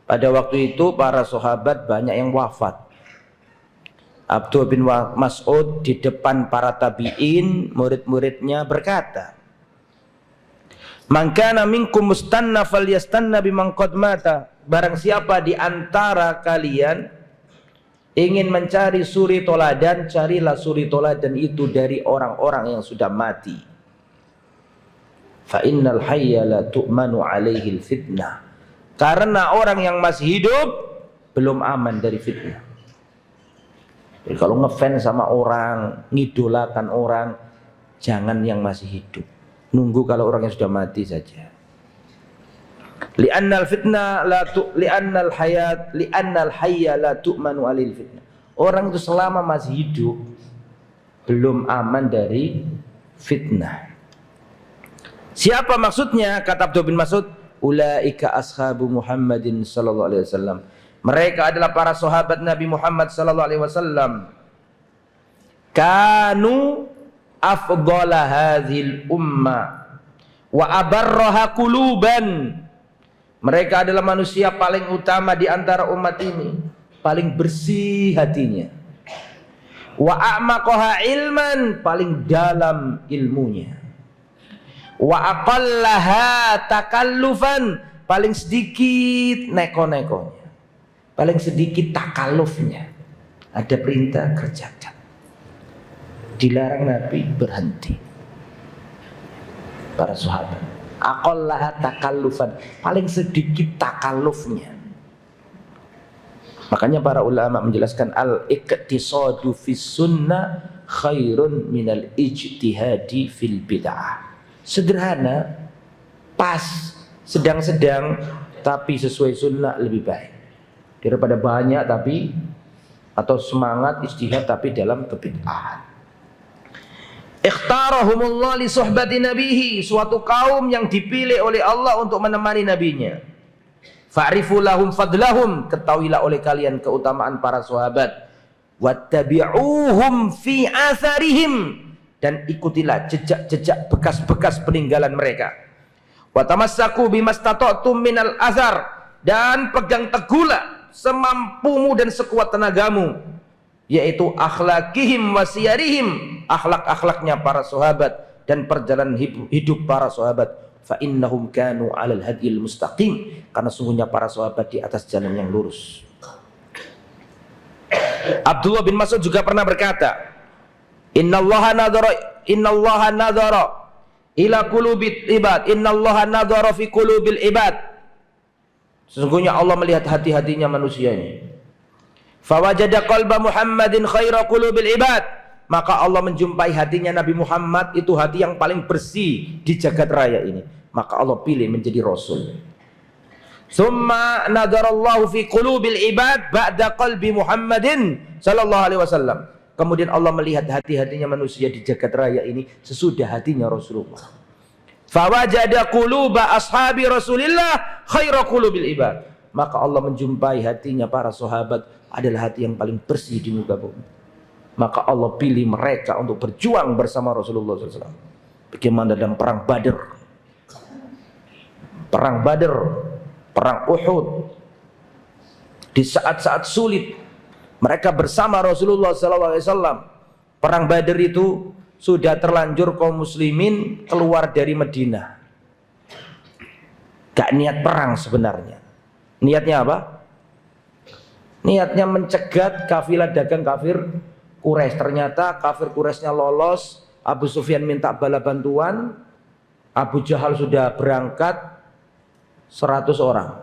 Pada waktu itu para sahabat banyak yang wafat. Abdullah bin Mas'ud di depan para tabi'in, murid-muridnya berkata, "Man kana minkum mustanna falyastanna biman qad mata." Barang siapa di antara kalian ingin mencari suri toladan, carilah suri toladan itu dari orang-orang yang sudah mati. Fa innal hayya la tu'manu alaihi fitnah. Karena orang yang masih hidup belum aman dari fitnah. Jadi kalau ngefans sama orang, ngidolakan orang, jangan yang masih hidup. Nunggu kalau orang yang sudah mati saja. Li'annal fitnah la li'annal hayya la tu'manu alil fitnah. Orang itu selama masih hidup belum aman dari fitnah. Siapa maksudnya? Kata Abdullah bin Mas'ud, ulaika ashabu Muhammadin sallallahu alaihi wasallam. Mereka adalah para sahabat Nabi Muhammad sallallahu alaihi wasallam. Kanu afdhala hadhil ummah wa abarraha quluban. Mereka adalah manusia paling utama di antara umat ini, paling bersih hatinya. Wa a'maqaha ilman, paling dalam ilmunya. Wa aqallaha takallufan, paling sedikit neko-nekonya, paling sedikit takallufnya. Ada perintah kerjakan, dilarang Nabi berhenti. Para sahabat, aqallaha takallufan, paling sedikit takallufnya. Makanya para ulama menjelaskan al-iqtisadu fis sunnah khairun minal ijtihadi fil bid'ah. Sederhana, pas, sedang-sedang, tapi sesuai sunnah lebih baik daripada banyak tapi, atau semangat ijtihad tapi dalam kebid'ahan. Ikhtarahumullah li suhbati nabihi, suatu kaum yang dipilih oleh Allah untuk menemani nabinya. Fa'rifu lahum fadlahum, ketahuilah oleh kalian keutamaan para sahabat. Wattabi'uhum fi atharihim, dan ikutilah jejak-jejak bekas-bekas peninggalan mereka. Wa tamassaku bimastata'tum minal azar, dan pegang teguhlah semampumu dan sekuat tenagamu, yaitu akhlakihim wa siyarihim, akhlak-akhlaknya para sahabat dan perjalanan hidup para sahabat. Fa innahum kanu 'alal hadil mustaqim, karena sungguhnya para sahabat di atas jalan yang lurus. Abdullah bin Mas'ud juga pernah berkata, Innallaha nadhara ila qulubil ibad, innallaha nadhara fi qulubil ibad. Sesungguhnya Allah melihat hati-hatinya manusia ini. Fawajada qalba Muhammadin khaira qulubil ibad, maka Allah menjumpai hatinya Nabi Muhammad itu hati yang paling bersih di jagat raya ini, maka Allah pilih menjadi rasul. Summa nadarallahu fi qulubil ibad ba'da qalbi Muhammadin sallallahu alaihi wasallam. Kemudian Allah melihat hati-hatinya manusia di jagat raya ini sesudah hatinya Rasulullah. Fawajada quluba ashabi Rasulillah khaira qulubil ibad, maka Allah menjumpai hatinya para sahabat adalah hati yang paling bersih di muka bumi. Maka Allah pilih mereka untuk berjuang bersama Rasulullah SAW. Bagaimana dalam perang Badr, perang Uhud, di saat-saat sulit mereka bersama Rasulullah SAW. Perang Badr itu sudah terlanjur kaum muslimin keluar dari Madinah. Gak niat perang sebenarnya. Niatnya apa? Niatnya mencegat kafilah dagang kafir Quraisy. Ternyata kafir Quraisynya lolos. Abu Sufyan minta bala bantuan. Abu Jahal sudah berangkat 100 orang.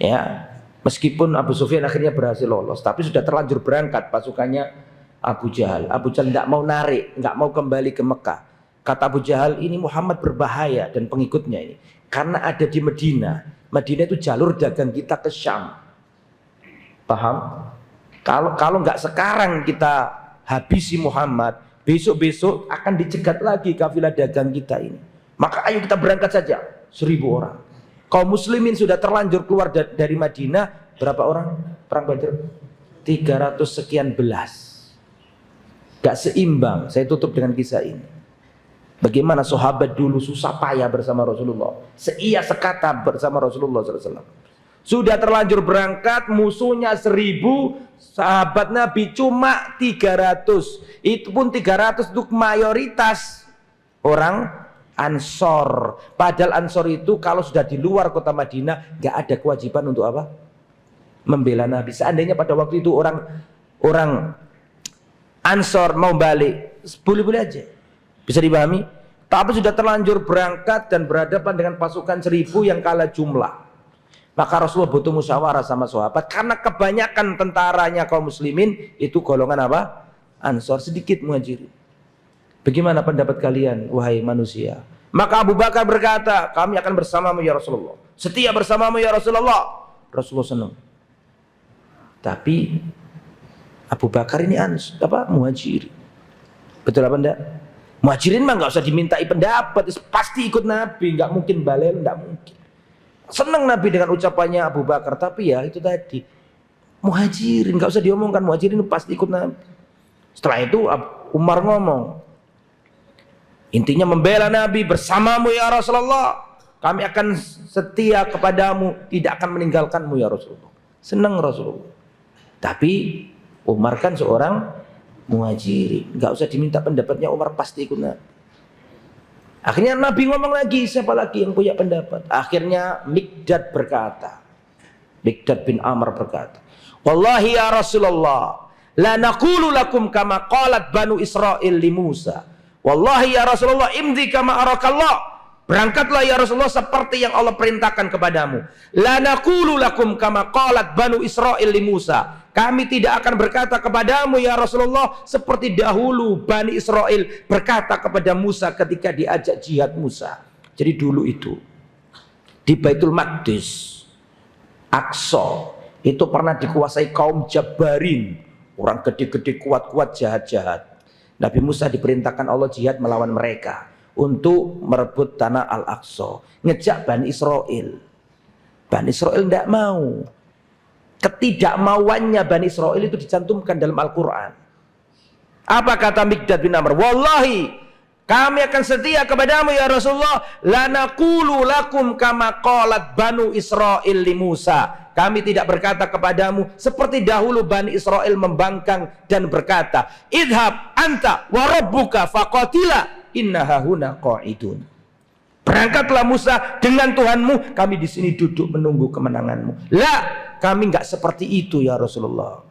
Ya, meskipun Abu Sufyan akhirnya berhasil lolos, tapi sudah terlanjur berangkat pasukannya Abu Jahal. Abu Jahal tidak mau narik, nggak mau kembali ke Mekah. Kata Abu Jahal, ini Muhammad berbahaya dan pengikutnya ini. Karena ada di Medina. Medina itu jalur dagang kita ke Syam. Paham? Kalau nggak sekarang kita habisi Muhammad, besok-besok akan dicegat lagi kafilah dagang kita ini. Maka ayo kita berangkat saja, 1.000 orang. Kaum muslimin sudah terlanjur keluar dari Madinah. Berapa orang perang Badar? 300 sekian belas. Gak seimbang. Saya tutup dengan kisah ini. Bagaimana sahabat dulu susah payah bersama Rasulullah, seia sekata bersama Rasulullah SAW. Sudah terlanjur berangkat, musuhnya 1.000, sahabat Nabi cuma 300. Itu pun 300 untuk mayoritas orang Ansor. Padahal Ansor itu kalau sudah di luar kota Madinah gak ada kewajiban untuk apa? Membela Nabi. Seandainya pada waktu itu orang Ansor mau balik, boleh-boleh aja. Bisa dipahami? Tapi sudah terlanjur berangkat dan berhadapan dengan pasukan 1.000 yang kalah jumlah. Maka Rasulullah butuh musyawarah sama sahabat. Karena kebanyakan tentaranya kaum muslimin itu golongan apa? Ansor, sedikit muhajirin. Bagaimana pendapat kalian, wahai manusia? Maka Abu Bakar berkata, kami akan bersamamu ya Rasulullah. Setia bersamamu ya Rasulullah. Rasulullah senang. Tapi Abu Bakar ini muhajirin. Betul apa enggak? Muhajirin mah nggak usah dimintai pendapat, pasti ikut Nabi, nggak mungkin balen, nggak mungkin. Senang Nabi dengan ucapannya Abu Bakar, tapi ya itu tadi muhajirin nggak usah diomongkan, muhajirin pasti ikut Nabi. Setelah itu Umar ngomong, intinya membela Nabi, bersamamu ya Rasulullah, kami akan setia kepadamu, tidak akan meninggalkanmu ya Rasulullah. Senang Rasulullah. Tapi Umar kan seorang muhajirin, nggak usah diminta pendapatnya, Umar pasti ikut Nabi. Akhirnya Nabi ngomong lagi, siapa lagi yang punya pendapat? Akhirnya Mikdad berkata, Mikdad bin Amr berkata, wallahi ya Rasulullah, la naqulu lakum kama qalat Banu Israil li Musa. Wallahi ya Rasulullah, imdi kama arakallah. Berangkatlah ya Rasulullah seperti yang Allah perintahkan kepadamu. La naqulu lakum kama qalat Banu Israil li Musa. Kami tidak akan berkata kepadamu ya Rasulullah seperti dahulu Bani Israel berkata kepada Musa ketika diajak jihad Musa. Jadi dulu itu di Baitul Maqdis, Aqsa, itu pernah dikuasai kaum Jabarin, orang gede-gede, kuat-kuat, jahat-jahat. Nabi Musa diperintahkan Allah jihad melawan mereka untuk merebut tanah Al-Aqsa, ngejak Bani Israel. Bani Israel tidak mau. Ketidakmauannya Bani Israel itu dicantumkan dalam Al-Quran. Apa kata Mikdad bin Amr? Wallahi, kami akan setia kepadamu ya Rasulullah. La naqulu lakum kama qalat Banu Israil li Musa. Kami tidak berkata kepadamu seperti dahulu Bani Israel membangkang dan berkata, idhab anta wa rabbuka faqatila inna hahuna qa'idun. Berangkatlah Musa dengan Tuhanmu, kami di sini duduk menunggu kemenanganmu. La, kami enggak seperti itu ya Rasulullah.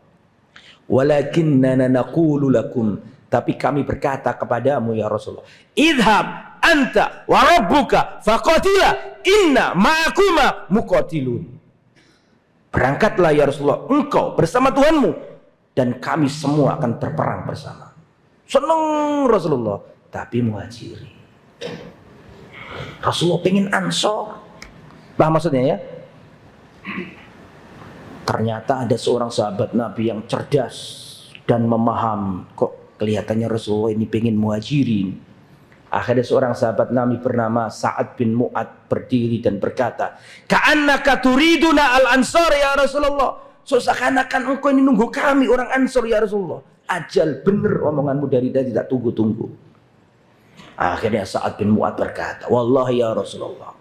Walakinnana naqulu lakum, tapi kami berkata kepadamu ya Rasulullah, idhab anta wa rabbuka faqatila inna ma'akuma muqatilun. Berangkatlah ya Rasulullah, engkau bersama Tuhanmu dan kami semua akan berperang bersama. Senang Rasulullah, tapi muhajirin. Rasulullah pengen Ansor. Paham maksudnya ya? Ternyata ada seorang sahabat Nabi yang cerdas dan memaham. Kok kelihatannya Rasulullah ini pengen muhajirin. Akhirnya seorang sahabat Nabi bernama Sa'ad bin Mu'ad berdiri dan berkata, ka'annaka turiduna al-ansar ya Rasulullah. Seakan-akan engkau ini nunggu kami orang Ansor ya Rasulullah. Ajal, bener omonganmu dari tadi, tak tunggu-tunggu. Akhirnya Sa'ad bin Mu'ad berkata, wallahi ya Rasulullah,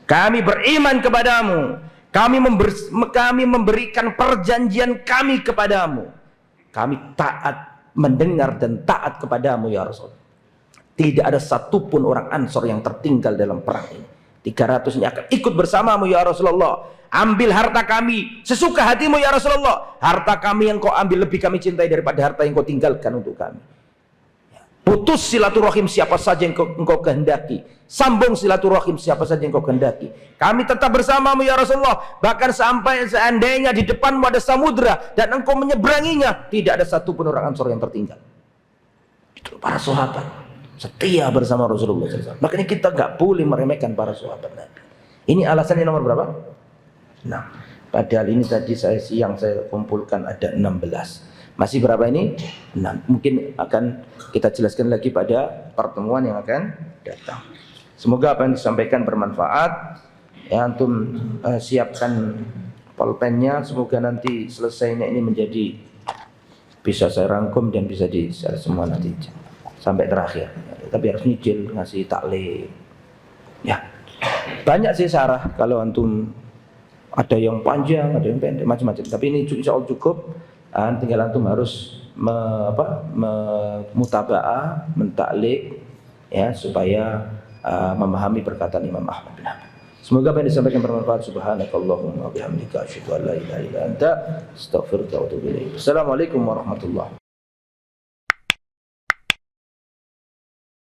kami beriman kepadamu, kami memberikan perjanjian kami kepadamu, kami taat, mendengar dan taat kepadamu ya Rasulullah. Tidak ada satupun orang Ansor yang tertinggal dalam perang ini. 300 ini akan ikut bersamamu ya Rasulullah. Ambil harta kami sesuka hatimu ya Rasulullah. Harta kami yang kau ambil lebih kami cintai daripada harta yang kau tinggalkan untuk kami. Putus silaturahim siapa saja yang engkau kehendaki. Sambung silaturahim siapa saja yang engkau kehendaki. Kami tetap bersamamu ya Rasulullah. Bahkan sampai seandainya di depanmu ada samudra dan engkau menyeberanginya, tidak ada satupun orang Ansor yang tertinggal. Itu para sahabat. setia bersama Rasulullah SAW. Makanya kita nggak boleh meremehkan para sahabat Nabi. Ini alasannya nomor berapa? 6. Padahal ini tadi siang saya kumpulkan ada 16. Masih berapa ini? 6. Mungkin akan kita jelaskan lagi pada pertemuan yang akan datang. Semoga apa yang disampaikan bermanfaat. Ya, antum siapkan pulpennya. Semoga nanti selesainya ini menjadi bisa saya rangkum dan bisa di-share semua nanti sampai terakhir. Tapi harus nyicil ngasih taklim. Ya, banyak sih syarah kalau antum ada yang panjang, ada yang pendek, macam-macam. Tapi ini insya Allah cukup. Tinggal antum harus mutaba'ah, mentaklik, ya, supaya memahami perkataan Imam Ahmad bin Hanbal. Semoga apa yang disampaikan bermanfaat. Subhanakallahumma wa bihamdika asyhadu an la ilaha illa anta astaghfiruka wa atubu ilaik. Assalamualaikum warahmatullahi wabarakatuh.